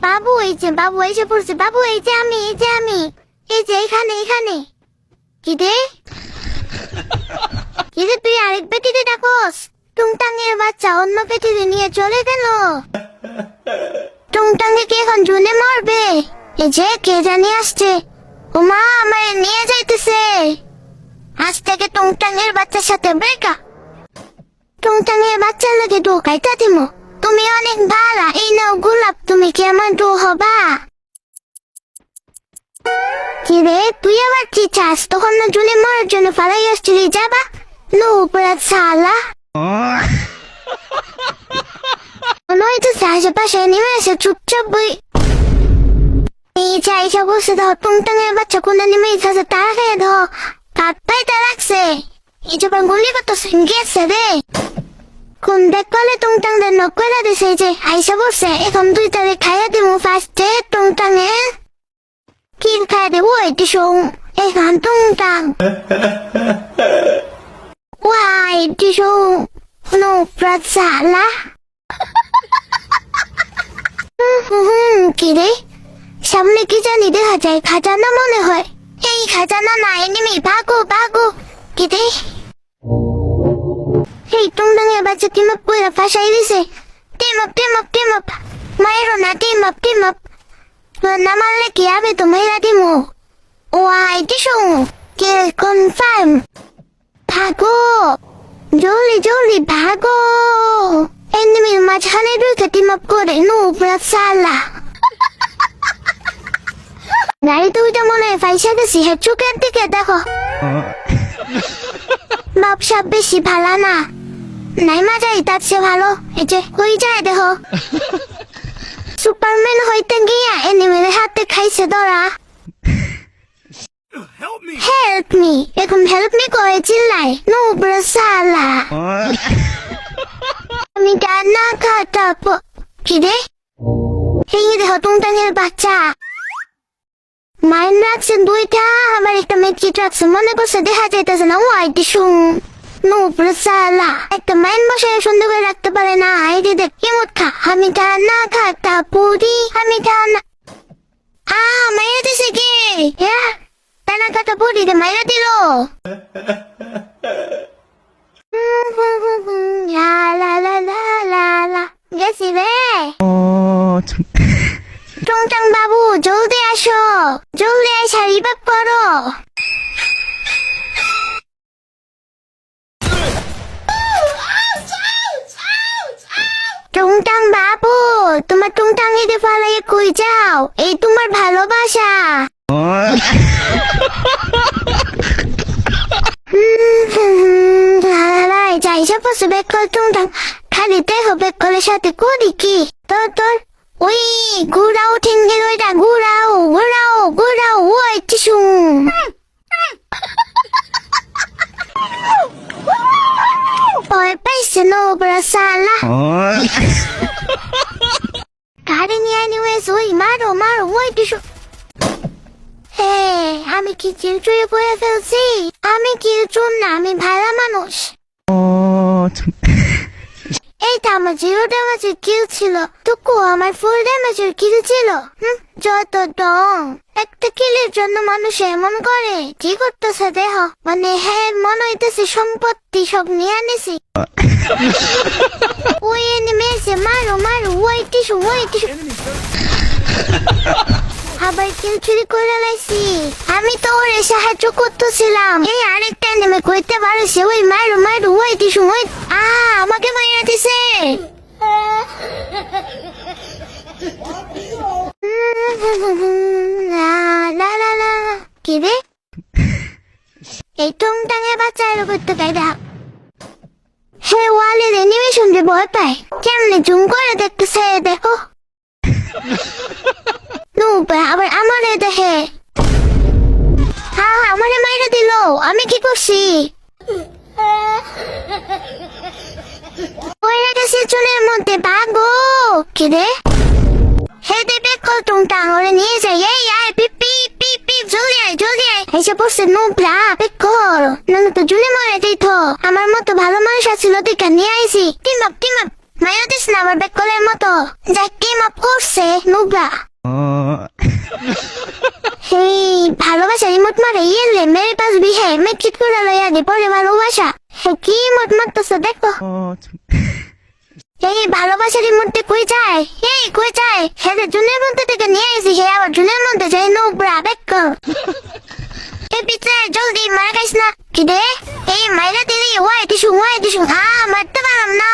বাবু বাবু এসে পড়ছে, বাবু এই যে আমি এই যে এখানে কি রে তুই আরেক বেটিতে ডাকস? টুংটাঙের বাচ্চা অন্য বেটিতে নিয়ে চলে গেল। টুংটাঙে কি এখন জুনে মরবে? এই যে কে জানি আসছে, ও মা আমায় নিয়ে যাইতেছে। আজ থেকে টুংটাঙের বাচ্চার সাথে ব্রেকা। টুংটাঙের বাচ্চার লাগে ঢোকাইতা দিমো। তুমি অনেক ভালো, এই নাও গোলাপ, তুমি কি আমার ডো হবা? কি রে তুই আবার কি চাস? তখন না জুনে মরার জন্য ফালাই আসছিলি, যাবা নো উপরাত সালা। মনে হইতেছে আশেপাশে নেমে এসে চুপচাপ বই এই চাই সব বসে দাও। টুংটাঙের বাচ্চা কোনটা নেমে ইচ্ছা তারা খেয়ে দাও, কাঠ পাইতে রাখছে। এই যে গুলি কত গেছে রে, কোন দেখ কলে টুংটাং দের নক করে দিছে। যে আইসা বসে এখন তুই তাদের খাইয়া দিব। ফার্স্টে টুংটাঙে কি খাইয়া দেবো এটি শোন। এখন টুংটাং ওয়াই এটি শোন নো প্রাচালা। কি রে সামনে কি জানি দেখা যায়, খাজানা মনে হয়। এই খাজানা না, এনিমি ভাগো ভাগো। কি রে এই টুংটাঙের বাচ্চা টিম আপ করে ফাঁসাই দিছে। টিম আপ মায়েরও না, টিম আপ না মারলে কি হবে? তো মাইরা দিমো। ও আইটি শোন কে কনফার্ম। ভাগো জলদি ভাগো। এনিমির মাঝখানে ঢুকে টিম আপ করে নো সালা। গাড়িতে উঠে মনে হয় ফাইসা গেছি। হ্যাঁ চোখের দিকে দেখো, বাপসাপ বেশি ভালো না, নাই মজাই তার চেয়ে ভালো। এই যে হয়ে যায় দেখো, সুপারম্যান হইতে গিয়া এনিমির হাতে খাইছে ধরা। হেল্প মি, এখন হেল্প মি করে চিল্লাই নো সালা। আমি ডানা খাটাপ। কি রে এই দেখো টুংটাঙের বাচ্চা মাইন রাখছে দুইটা, আবার একটা মেটকিট রাখছে। মনে করছে দেখা যাইতেছে না। ও আইটি শুন নো সালা, একটা মাইন বসে সুন্দর করে রাখতে পারে না। আইডি দেখ কেমন খা। আমি ডানা খাটা পুরি, আমি ডানা মাইরা দিছে কি? হ্যাঁ ডানা খাটা পুরি রে মাইরা দিল। গেছি রে। টুংটাং বাবু জলদি আসো, জলদি আসা রিভাইভ করো। টুংটাং বাবু তোমার টুংটাং এতে ফালাইয়ে কই যাও? এই তোমার ভালোবাসা। যাই সব বেক কর টুংটাং, খালি দেখো বেক কলের সাথে করি কি তোর ওই ঘুরাও ঠেঙ্গের ওইটা ঘুরাও ওই টিসু। ভয় পাইছে নো সালা। গাড়ি নিয়ে এনিওয়েজ ওই মারো ওই টিসু। হে আমি কি চিরচুয়ে পড়ে ফেলছি? আমি কিরচুর না, আমি ভালো মানুষ। এইটা আমার 0 ড্যামেজের কিল ছিল, টুকু আমার ফুল ড্যামেজের কিল ছিল। যত ডং, একটা কিলের জন্য মানুষ এমন করে। কি করতেছে দেহ, মানে হ্যাঁ মনে হইতেছে সম্পত্তি সব নিয়ে আনিছি। ওই এনিমি এসে মারো ওই টিসু আবার কিল চুরি করে লাইছি। আমি তো ওরে সাহায্য করতেছিলাম। এই আরেকটা নেমে কইতে পারছে ওই মারো ওই টিসু আমাকে মাইরা দিছে। কি রে এই টুংটাঙের বাচ্চা এর করতে গাই দেখ। হে ওয়ালের অ্যানিমেশন যে ভয় পায়, কেমনে জুম করে দেখতেছে দেখো। আবার আমারে দেখে। আমারে মাইরা দিল, আমি কি করছি? চুলের মধ্যে ভাগো। কি রে হে দেবে কল টুংটাং ওরে নিয়ে যাই। এই আয় পিপ জলদি আয় এসে পড়ছে নোবরা বেক কর, নাহলে তো জুলে মারা দিত। আমার মতো ভালো মানুষ আছিল দেখা নিয়ে আইছি। টিম আপ মাইরা দিস না আবার বেক কলের মতো। যাক কি লাগছে নুবরা সেই ভালোবাসা রিমোট মারে ইয়েলে মেরে পাস বিহে মেট্রিক করে লইয়া দি পরে ভালোবাসা হে কি মোট মারতেছে দেখো এই ভালোবাসার মধ্যে কই যায় এই কই যায় হ্যাঁ জুনের মধ্যে থেকে নিয়ে এসি হে আবার জুনের মধ্যে যাই নুবরা দেখো এই পিছে জলদি মারা গাইস না কি রে এই মাইরা দিলি ওয়াই দিছু মারতে পারলাম না